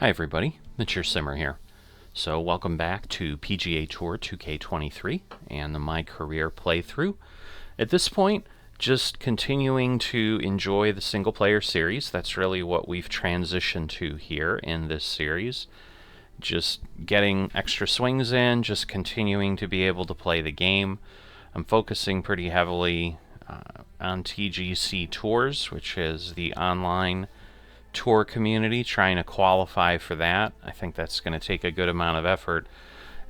Hi everybody, it's your Simmer here. So welcome back to PGA Tour 2K23 and the My Career playthrough. At this point, just continuing to enjoy the single player series. That's really what we've transitioned to here in this series. Just getting extra swings in, just continuing to be able to play the game. I'm focusing pretty heavily on TGC Tours, which is the online tour community, trying to qualify for that. I think that's going to take a good amount of effort.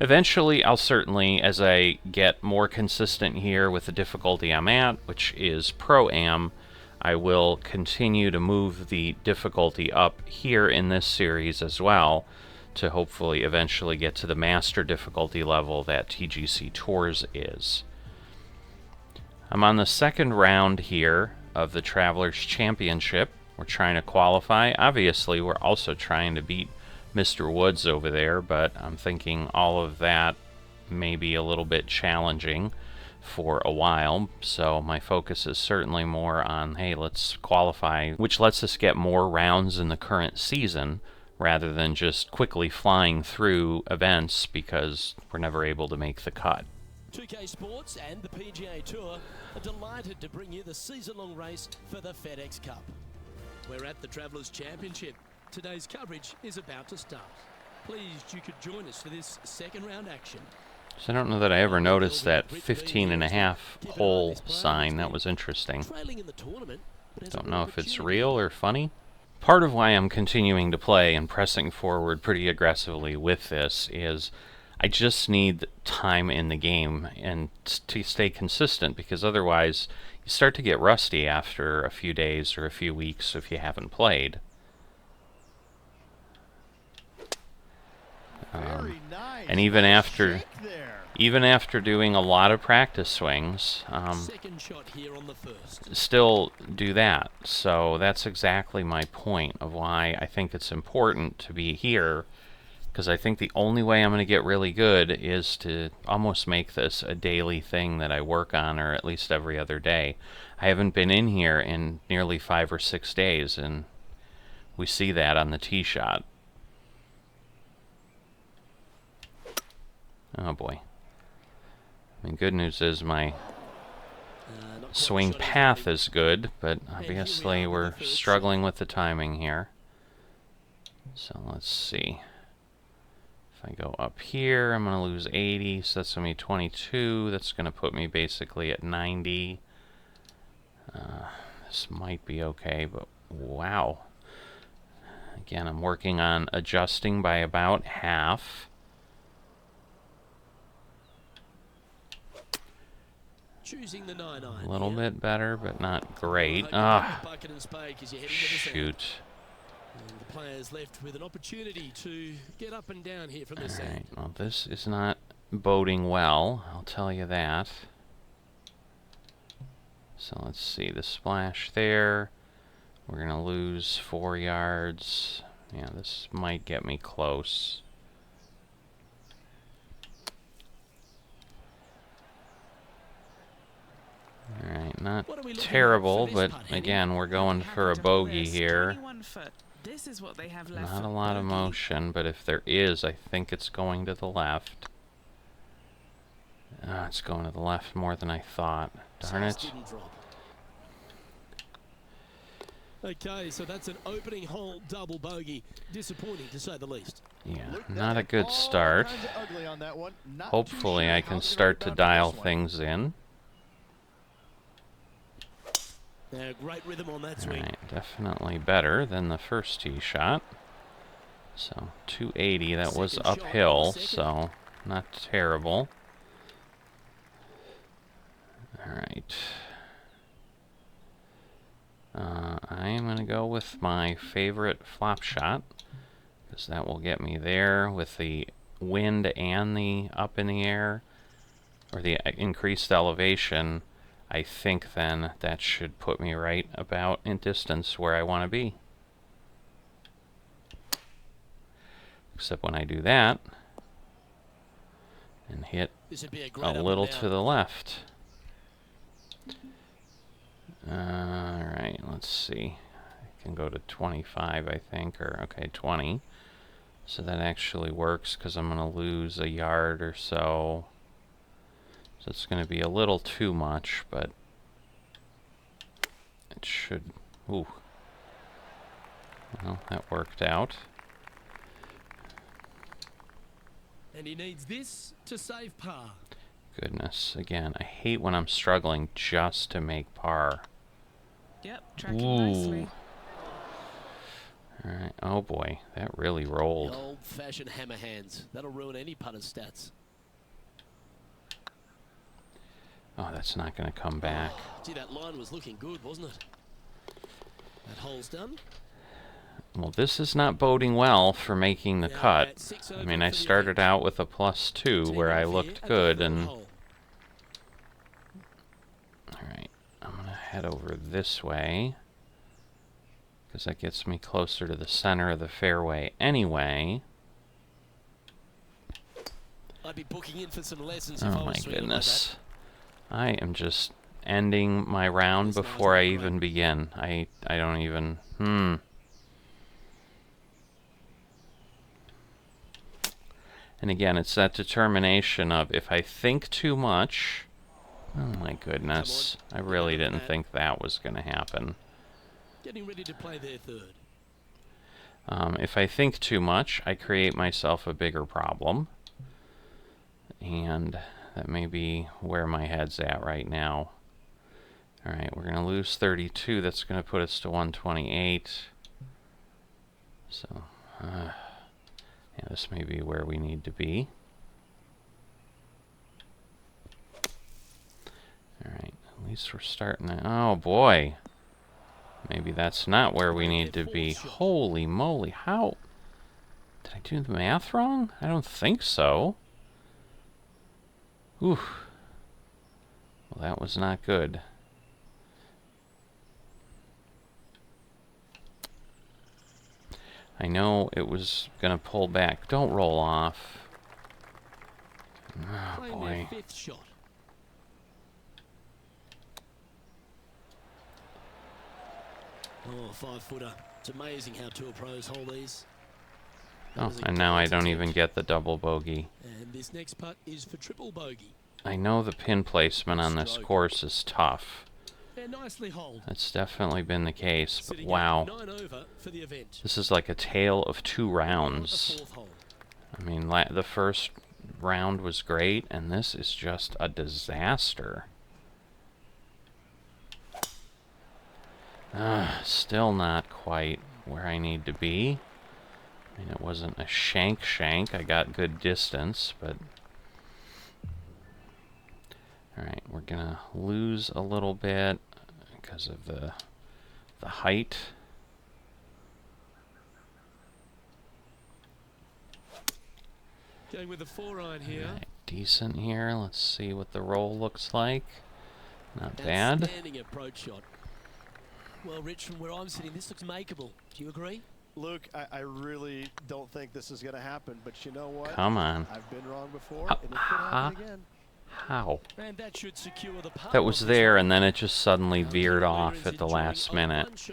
Eventually, I'll certainly, as I get more consistent here with the difficulty I'm at, which is Pro-Am, I will continue to move the difficulty up here in this series as well, to hopefully eventually get to the master difficulty level that TGC Tours is. I'm on the second round here of the Travelers Championship. We're trying to qualify. Obviously, we're also trying to beat Mr. Woods over there, but I'm thinking all of that may be a little bit challenging for a while. So my focus is certainly more on, hey, let's qualify, which lets us get more rounds in the current season rather than just quickly flying through events because we're never able to make the cut. 2K Sports and the PGA Tour are delighted to bring you the season-long race for the FedEx Cup. We're at the Travelers Championship. Today's coverage is about to start. Pleased you could join us for this second round action. So I don't know that I ever noticed that 15.5 hole sign. That was interesting. Don't know if it's real or funny. Part of why I'm continuing to play and pressing forward pretty aggressively with this is I just need time in the game and to stay consistent, because otherwise you start to get rusty after a few days or a few weeks if you haven't played. And even after doing a lot of practice swings, still do that. So that's exactly my point of why I think it's important to be here, because I think the only way I'm going to get really good is to almost make this a daily thing that I work on, or at least every other day. I haven't been in here in nearly 5 or 6 days, and we see that on the tee shot. Oh boy. I mean, good news is my swing path is good, but obviously we're struggling with the timing here. So let's see. If I go up here, I'm going to lose 80, so that's going to be 22. That's going to put me basically at 90. This might be okay, but wow. Again, I'm working on adjusting by about half. A little bit better, but not great. Ah, shoot. The players left with an opportunity to get up and down here from this end. Well, this is not boding well, I'll tell you that. So let's see, the splash there. We're going to lose 4 yards. Yeah, this might get me close. Alright, not terrible, but again, we're going for a bogey here. Not a lot of motion, but if there is, I think it's going to the left. It's going to the left more than I thought. Darn it. Okay, so that's an opening hole double bogey. Disappointing, to say the least. Yeah, not a good start. Hopefully I can start to dial things in. Great rhythm on that swing. Alright, definitely better than the first tee shot. So 280, that was uphill, so not terrible. Alright. I am going to go with my favorite flop shot, because that will get me there with the wind and the up in the air, or the increased elevation. I think then that should put me right about in distance where I want to be. Except when I do that and hit a little to the left. Alright, let's see. I can go to 25, I think, or okay, 20. So that actually works because I'm going to lose a yard or so. So it's going to be a little too much, but it should... Ooh. Well, that worked out. And he needs this to save par. Goodness, again, I hate when I'm struggling just to make par. Yep, tracking nicely. Alright, oh boy, that really rolled. The old-fashioned hammer hands. That'll ruin any putter's stats. Oh, that's not going to come back. Gee, that line was looking good, wasn't it? That hole's done. Well, this is not boding well for making the cut. I mean, I started out with a +2 where I looked good, and... Alright, I'm going to head over this way, because that gets me closer to the center of the fairway anyway. I'd be booking in for some lessons Oh my goodness. I am just ending my round before I even begin. I don't even... And again, it's that determination of if I think too much... Oh my goodness. I really didn't think that was going to happen. Getting ready to play their third. If I think too much, I create myself a bigger problem. And that may be where my head's at right now. Alright, we're going to lose 32. That's going to put us to 128. So, yeah, this may be where we need to be. Alright, at least we're starting to... Oh boy! Maybe that's not where we need to be. Holy moly, how... Did I do the math wrong? I don't think so. Oof. Well, that was not good. I know it was going to pull back. Don't roll off. Oh, boy. Fifth shot. Oh, 5-footer. It's amazing how tour pros hold these. Oh, and now I don't even get the double bogey. And this next putt is for triple bogey. I know the pin placement on this course is tough. They're nicely holed. That's definitely been the case, but wow. 9 over for the event. This is like a tale of 2 rounds. I mean, the first round was great, and this is just a disaster. Still not quite where I need to be. I mean, it wasn't a shank. I got good distance, but... Alright, we're gonna lose a little bit because of the height. Going with a 4-iron here. Right, decent here. Let's see what the roll looks like. Not bad. Outstanding approach shot. Well, Rich, from where I'm sitting, this looks makeable. Do you agree? Luke, I really don't think this is going to happen, but you know what? Come on. I've been wrong before, and it could happen again. How? And that should secure the par. That was there, and then it just suddenly veered off at the last minute.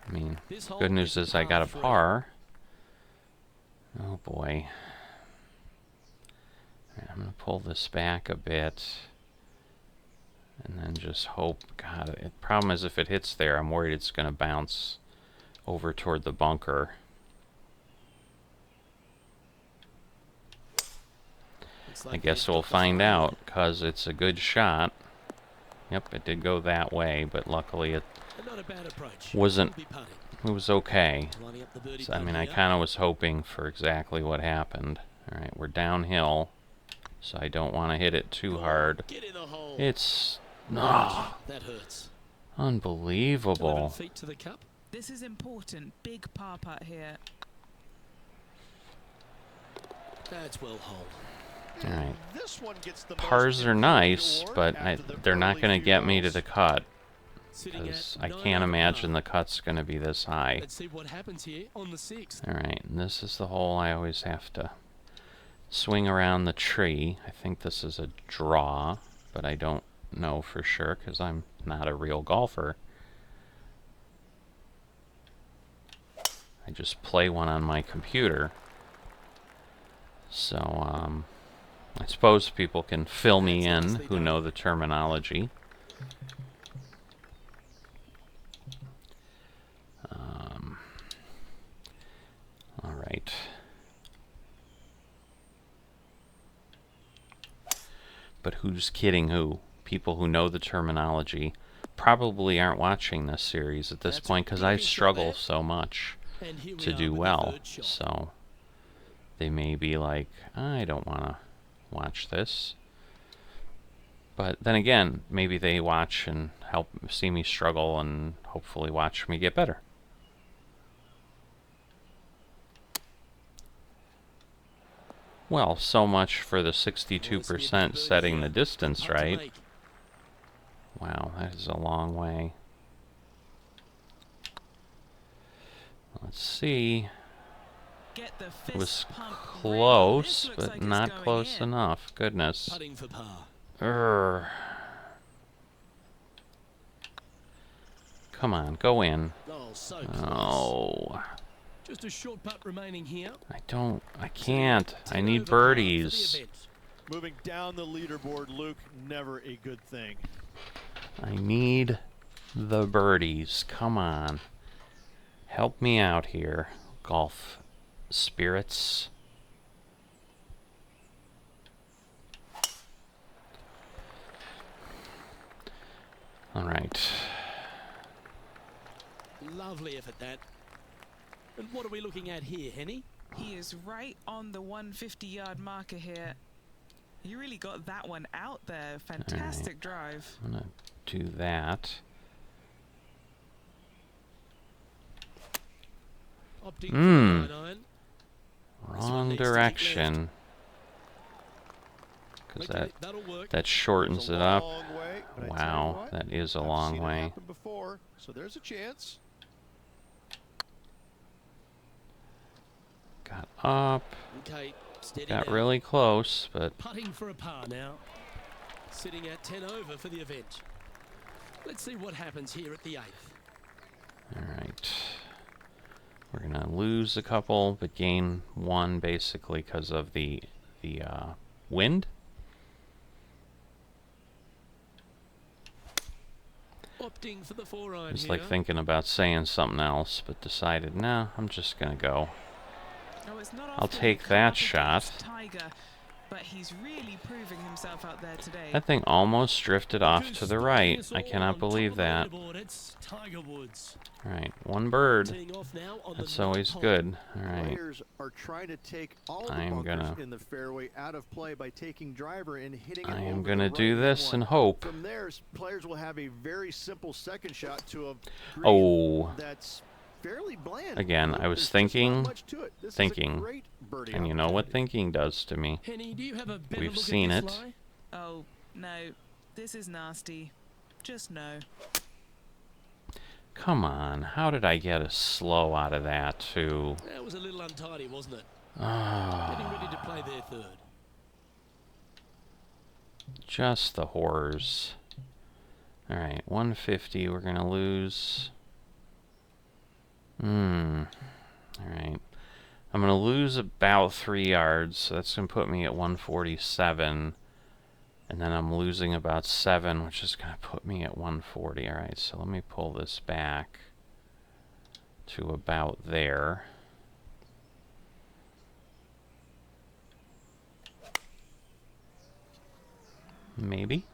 I mean, good news is I got a par. Oh boy. Right, I'm going to pull this back a bit. And then just hope, God, the problem is if it hits there, I'm worried it's going to bounce over toward the bunker. I guess we'll find out, because it's a good shot. Yep, it did go that way, but luckily it wasn't, it was okay. So, I mean, I kind of was hoping for exactly what happened. Alright, we're downhill, so I don't want to hit it too hard. It's... Oh, that hurts. Unbelievable. Feet to the cup. This is important. Big par putt here. That's well holed. Alright. This one gets the Pars are nice, but they're not going to get me to the cut. Because I can't imagine the cut's going to be this high. Let's see what happens here on the 6th. Alright, and this is the hole I always have to swing around the tree. I think this is a draw, but I don't know for sure because I'm not a real golfer. I I just play one on my computer. So, I suppose people can fill me in who know the terminology. All right. But who's kidding who? People who know the terminology probably aren't watching this series at this point because I struggle so much to do well. So they may be like, I don't want to watch this. But then again, maybe they watch and help see me struggle and hopefully watch me get better. Well, so much for the 62% setting the distance right. Wow, that is a long way. Let's see. It was close, but not close enough. Goodness. Urgh. Come on, go in. Oh. Just a short putt remaining here. I can't. I need birdies. Moving down the leaderboard, Luke, never a good thing. I need the birdies. Come on. Help me out here, golf spirits. All right. Lovely effort, that. And what are we looking at here, Henny? He is right on the 150-yard marker here. He really got that one out there. Fantastic drive. I'm gonna do that. Wrong direction. Because that shortens it up. Wow, that is a long way. So there's a chance. Got up. Okay, Got really close, but putting for a par now. Sitting at 10 over for the event. Let's see what happens here at the 8th. all right. We're gonna lose a couple, but gain one basically because of the wind. Opting for the 4-iron Just here. like thinking about saying something else, but decided, no, I'm just gonna go. Oh, it's not I'll often take you come that up shot. against Tiger, but he's really proving himself out there today. That thing almost drifted off to the right. I cannot believe that. It's Tiger Woods. All right, one bird. Teeing off now on That's the always 9th hole. good. All right. Players are trying to take all the I'm bunkers gonna- in the fairway out of play by taking driver and hitting it I am over gonna the do right-hand this one. and hope. From there, players will have a very simple second shot to a green Oh. that's fairly bland. Again, I was There's just thinking, not much to it. This is a thinking, great birdie and you know what opportunity. thinking does to me. Henny, do you have a better We've look seen at this it. lie? Oh, no. This is nasty. Just no. Come on, how did I get a slow out of that too? That was a little untidy, wasn't it? Ah, Getting ready to play their third. just the horrors. All right, 150. We're gonna lose. All right. I'm gonna lose about 3 yards, so that's gonna put me at 147. And then I'm losing about 7, which is gonna put me at 140. All right, so let me pull this back to about there. Maybe.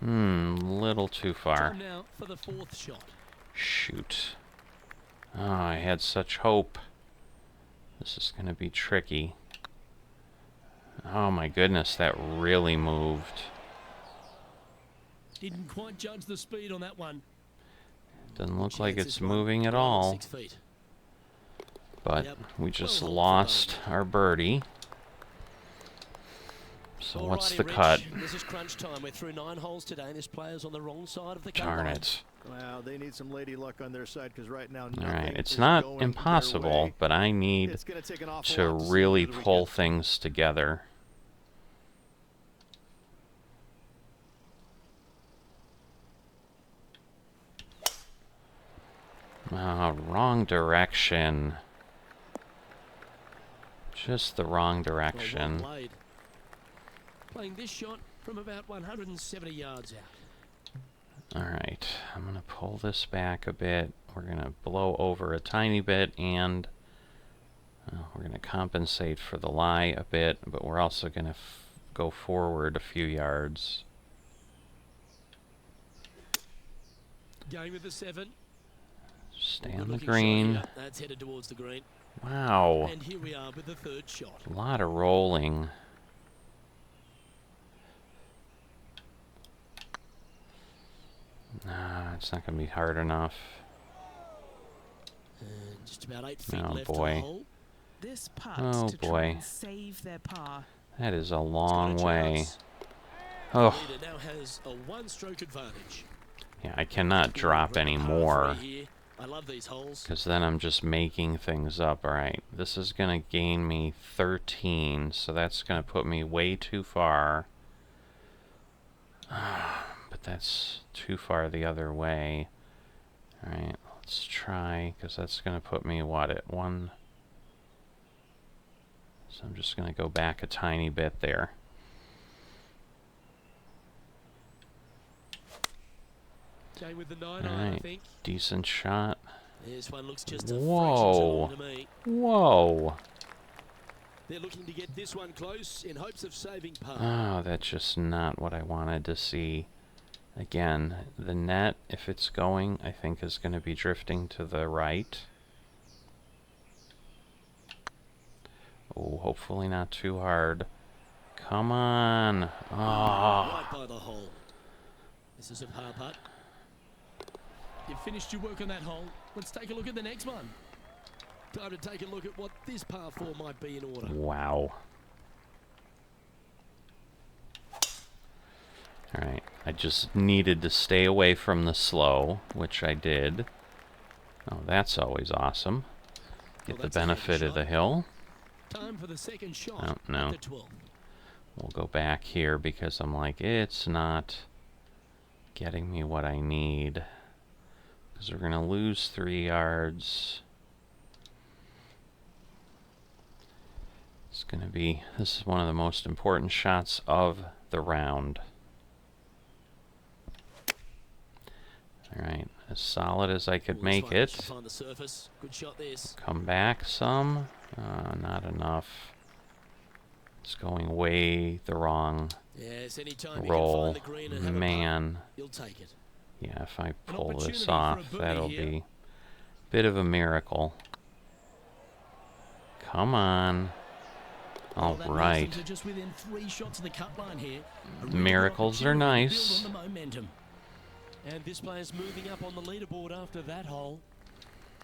Little too far. Time now for the 4th shot. Shoot. Oh, I had such hope. This is gonna be tricky. Oh my goodness, that really moved. Didn't quite judge the speed on that one. Doesn't look like Chances it's one, moving at well, all. 6 feet. But Yep. we just Well, lost our birdie. So what's Alrighty, the Rich, cut? This is crunch time. We're through 9 holes today, and this player's on the wrong side of the cut Darn line. it. Wow, they need some lady luck on their side because right now All right, nothing it's is not going their impossible, way. but I need It's gonna take an awful to lot see really them through the pull weekend. things together. Wrong direction. Just the wrong Well direction. played. Playing this shot from about 170 yards out. Alright, I'm going to pull this back a bit. We're going to blow over a tiny bit, and we're going to compensate for the lie a bit, but we're also going to go forward a few yards. Going with the 7. Stay Good on the looking green. shot here. That's headed towards the green. Wow. And here we are with the 3rd shot. A lot of rolling. Nah, it's not going to be hard enough. And just about 8 feet Oh, left boy. to the hole. This putt Oh, to try boy. and save their par. That is a Got a long way. chance. Oh, The leader now has a 1-stroke advantage. yeah, I cannot drop We're on any par more, 3 here. I love these holes. because then I'm just making things up. Alright, this is going to gain me 13, so that's going to put me way too far. But that's too far the other way. Alright, let's try, because that's going to put me, what, at 1... So I'm just going to go back a tiny bit there. Going with the 9 All iron, I right. think. Decent shot. This one looks just a Whoa. fraction too long to me. Whoa! They're looking to get this one close in hopes of saving par. Oh, that's just not what I wanted to see. Again, the net, if it's going, I think is going to be drifting to the right. Oh, hopefully not too hard. Come on! Oh. Right by the hole. This is a par putt. You've finished your work on that hole. Let's take a look at the next one. Time to take a look at what this par 4 might be in order. Wow. Alright, I just needed to stay away from the slow, which I did. Oh, that's always awesome. Get Well, the that's a heavy benefit of shot. the hill. Time for the 2nd shot. Oh, no. At the 12. We'll go back here because I'm like, it's not getting me what I need. Because we're going to lose 3 yards. It's going to be, this is one of the most important shots of the round. Alright, as solid as I could Ooh, this make one it. should find the surface. Good shot this. Come back some. Not enough. It's going way the wrong Yes, anytime you roll. can find the green and have a Man. putt, you'll take it. Yeah, if I pull opportunity this for a off, birdie that'll here. be a bit of a miracle. Come on. Well, All that moves right. them to just within 3 shots of the cut line here. A really good Miracles are opportunity to nice. build on the momentum. And this player's moving up on the leaderboard after that hole.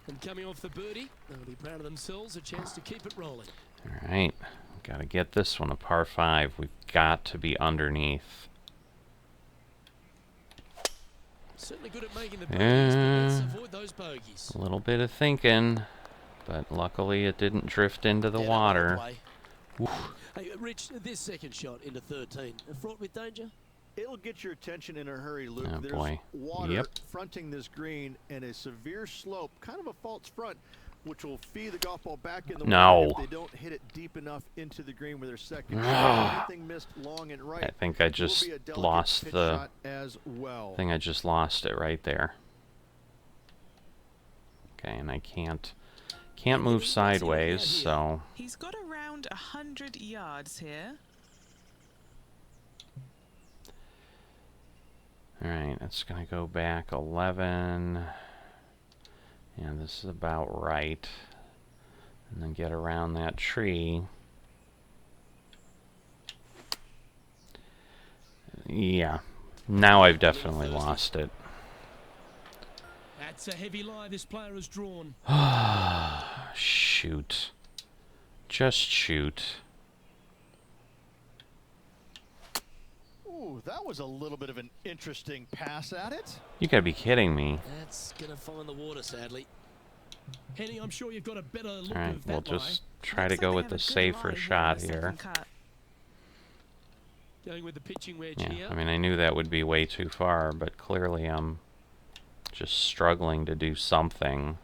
And coming off the birdie, they'll be proud of themselves, a chance to keep it rolling. All right. Got to get this one a par 5. We've got to be underneath. Certainly good at making the bogeys, but let's Yeah. avoid those bogeys. A little bit of thinking, but luckily it didn't drift into the Yeah, that water. went away. Hey, Rich, this 2nd shot into 13, fraught with danger? It'll get your attention in a hurry, Luke. Oh, There's boy. water Yep. fronting this green and a severe slope, kind of a false front, which will feed the golf ball back in the No. water if they don't hit it deep enough into the green with their 2nd shot. Ah. Anything missed long and right. I think I will just be a delicate lost pitch the shot as well. I think I just lost it right there. Okay, and I can't move sideways, so He's got around 100 yards here. alright, it's gonna go back 11. And this is about right. And then get around that tree. Yeah. Now I've definitely lost it. That's a heavy lie this player has drawn. Shoot. Just shoot. Ooh, that was a little bit of an interesting pass at it. You gotta be kidding me. That's going to find the water, sadly. Henny, I'm sure you've got a better look Alright, of we'll that lie. just try to Looks go like with they the have a good safer lie shot on the here. second cut. Going with the pitching wedge Yeah, here. I mean, I knew that would be way too far, but clearly I'm just struggling to do something.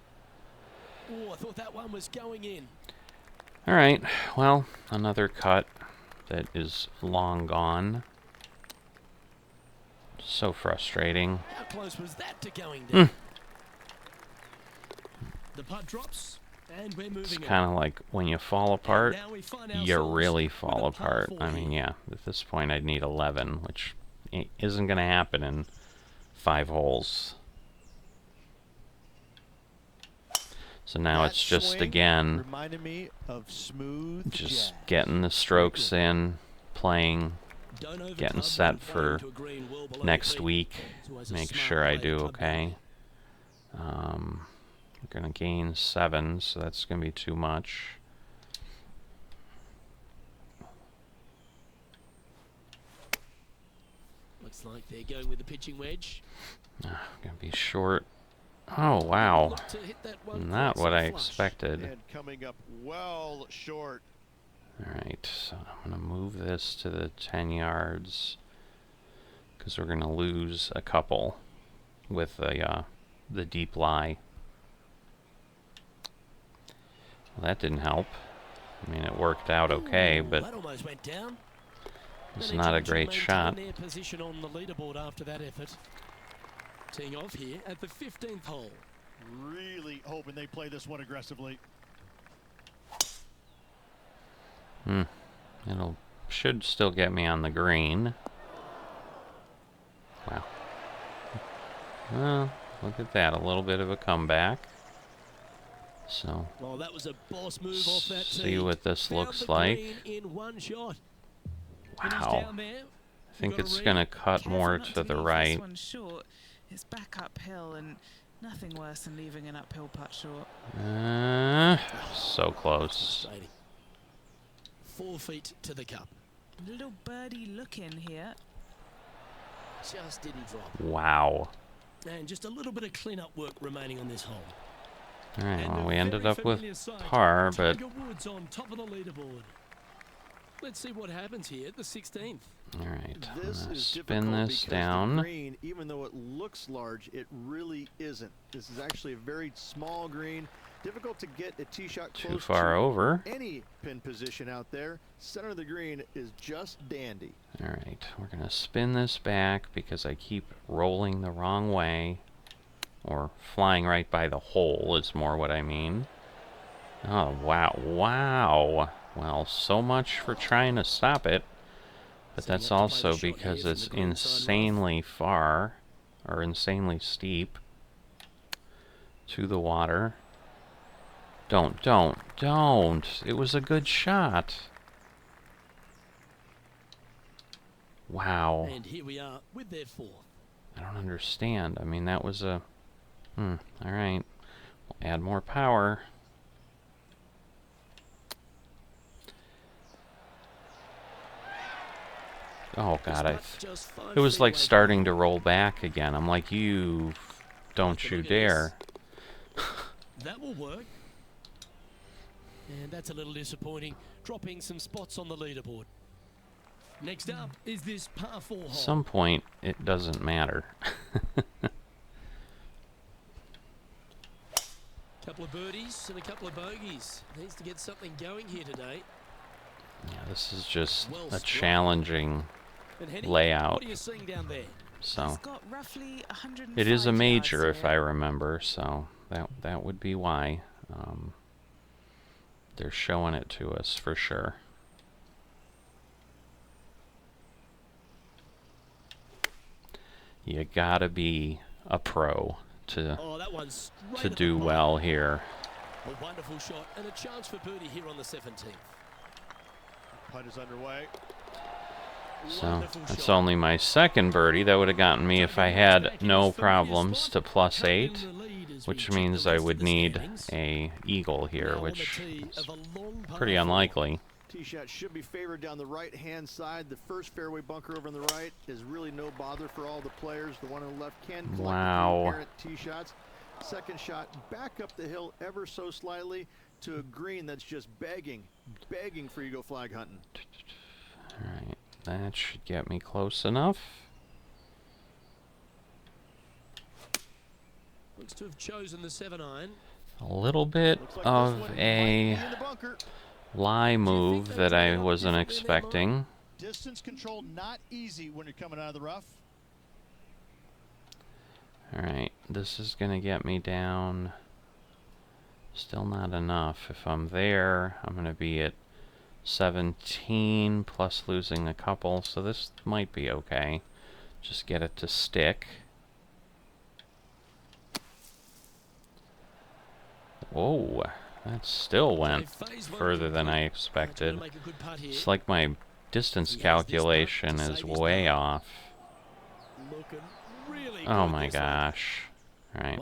Oh, I thought that one was going in. Alright, well, another cut that is long gone. So frustrating. How close was that to going down? The putt drops, and we're moving It's on. kind of like when you fall apart, Now we find you ourselves really with fall a par apart. four I mean, here. yeah, at this point I'd need 11, which isn't going to happen in 5 holes. So now That it's just, swing again, reminded me of smooth just jazz. getting the strokes in, playing, Don't overcome getting when set playing for to a green well below next your feet. week. It's always a Make smart sure I play to do club okay. We're going to gain 7, so that's going to be too much. Looks like they're going with the pitching wedge. Going to be short. Oh, wow. Look to hit that one Not quite what so I flush. expected. And coming up well short. Alright, so I'm going to move this to the 10 yards. Because we're going to lose a couple with the deep lie. Well, that didn't help. I mean, it worked out okay, Ooh, but that almost went down. it's Managing not a to great maintain shot. their position on the leaderboard after that effort. Teeing off here at the 15th hole. Really hoping they play this one aggressively. Should still get me on the green. Wow. Well, look at that. A little bit of a comeback. So, Well, that was a boss move off that see tee. what this Found looks the like. green in one shot. And he's Wow. down there. I think Got a it's read. going to cut Careful more not to the leave right. This one short. It's back uphill, and nothing worse than leaving an uphill putt short. So close. Frustrating. 4 feet to the cup. Little birdie look in here. Just didn't drop. Wow. And just a little bit of clean-up work remaining on this hole. Alright, And well, a we ended very up with familiar sight. par, but Tiger Woods on top of the leaderboard. Let's see what happens here at the 16th. alright, I'm This gonna is spin difficult this because down. the green, even though it looks large, it really isn't. This is actually a very small green. Difficult to get a tee shot close Too far to over. any pin position out there. Center of the green is just dandy. Alright, we're gonna spin this back because I keep rolling the wrong way. Or flying right by the hole is more what I mean. Oh, wow. Wow. Well, so much for trying to stop it. But So you that's have to play the also shot here because from it's the green side rough. insanely far. Or insanely steep. To the water. Don't. It was a good shot. Wow. And here we are with their 4th. I don't understand. I mean, that was a... alright. We'll add more power. Oh, God. It was like starting to roll back again. I'm like, you... Don't you dare. That will work. And that's a little disappointing, dropping some spots on the leaderboard. Next up is this par 4 hole. At some point, it doesn't matter. Couple of birdies and a couple of bogeys. Needs to get something going here today. Yeah, this is just Well a struck. challenging And Henny, layout. what are you seeing down there? So, It's got roughly 105 it is a major, yards if here. I remember, so that would be why. They're showing it to us for sure. You gotta be a pro to Oh, that one's straight at the do bottom. well here. A wonderful shot and a chance for birdie here on the 17th. Putt is underway. So Wonderful that's shot. only my second birdie. That would have gotten me if I had no problems to +8, which means I would need a eagle here, which is pretty unlikely. Tee shot should be favored down the right-hand side. The first fairway bunker over on the right is really no bother for all the players. The one on the left can collect Wow. the errant tee shots. Second shot back up the hill ever so slightly to a green that's just begging for you to go flag hunting. Alright, that should get me close enough. Looks to have chosen the 7-iron. A little bit Looks like this of one might a be in the bunker. lie move that I wasn't expecting. Distance control not easy when you're coming out of the rough. Alright, this is going to get me down. Still not enough. If I'm there, I'm going to be at 17 plus losing a couple, so this might be okay. Just get it to stick. Whoa, that still went further than I expected. It's like my distance calculation is way off. Oh my gosh. Alright.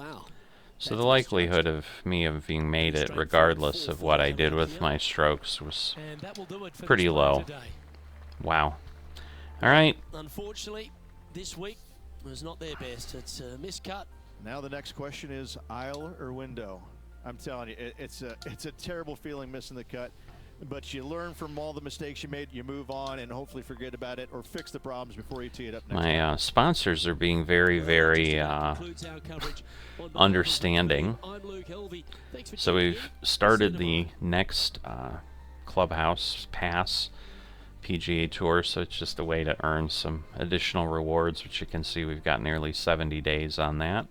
So the likelihood of me having made it regardless of what I did with my strokes was pretty low. Wow. Alright. Unfortunately, this week was not their best. It's a miscut. Now the next question is aisle or window. I'm telling you, it's a terrible feeling missing the cut, but you learn from all the mistakes you made, you move on, and hopefully forget about it or fix the problems before you tee it up next time. My sponsors are being very, very understanding. So we've started the next Clubhouse Pass PGA Tour, so it's just a way to earn some additional rewards, which you can see we've got nearly 70 days on that.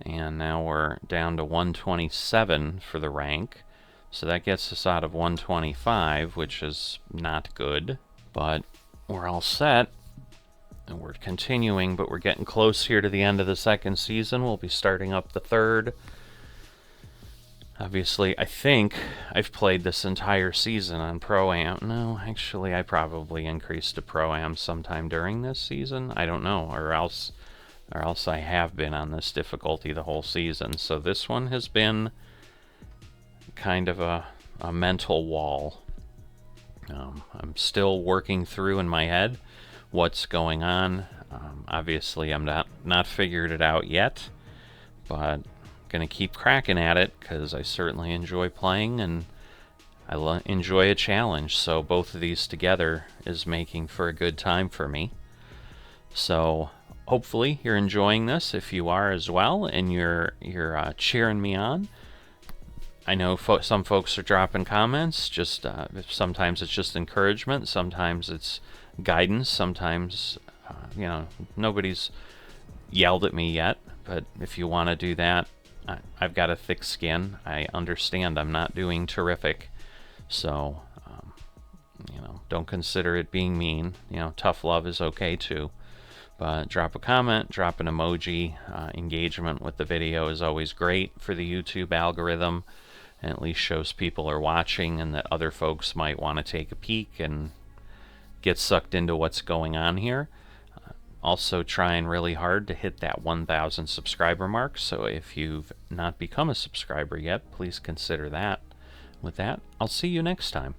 And now we're down to 127 for the rank. So that gets us out of 125, which is not good. But we're all set. And we're continuing, but we're getting close here to the end of the second season. We'll be starting up the third. Obviously, I think I've played this entire season on Pro-Am. No, actually, I probably increased to Pro-Am sometime during this season. I don't know, or else I have been on this difficulty the whole season. So this one has been kind of a mental wall. I'm still working through in my head what's going on. Obviously, I'm not figured it out yet, but gonna keep cracking at it because I certainly enjoy playing and I enjoy a challenge. So both of these together is making for a good time for me. So hopefully you're enjoying this. If you are as well, and you're cheering me on. I know some folks are dropping comments. Just sometimes it's just encouragement. Sometimes it's guidance. Sometimes nobody's yelled at me yet. But if you want to do that, I've got a thick skin. I understand I'm not doing terrific. So don't consider it being mean. Tough love is okay too. But drop a comment, drop an emoji. Engagement with the video is always great for the YouTube algorithm, and at least shows people are watching and that other folks might want to take a peek and get sucked into what's going on here. Also trying really hard to hit that 1,000 subscriber mark, so if you've not become a subscriber yet, please consider that. With that, I'll see you next time.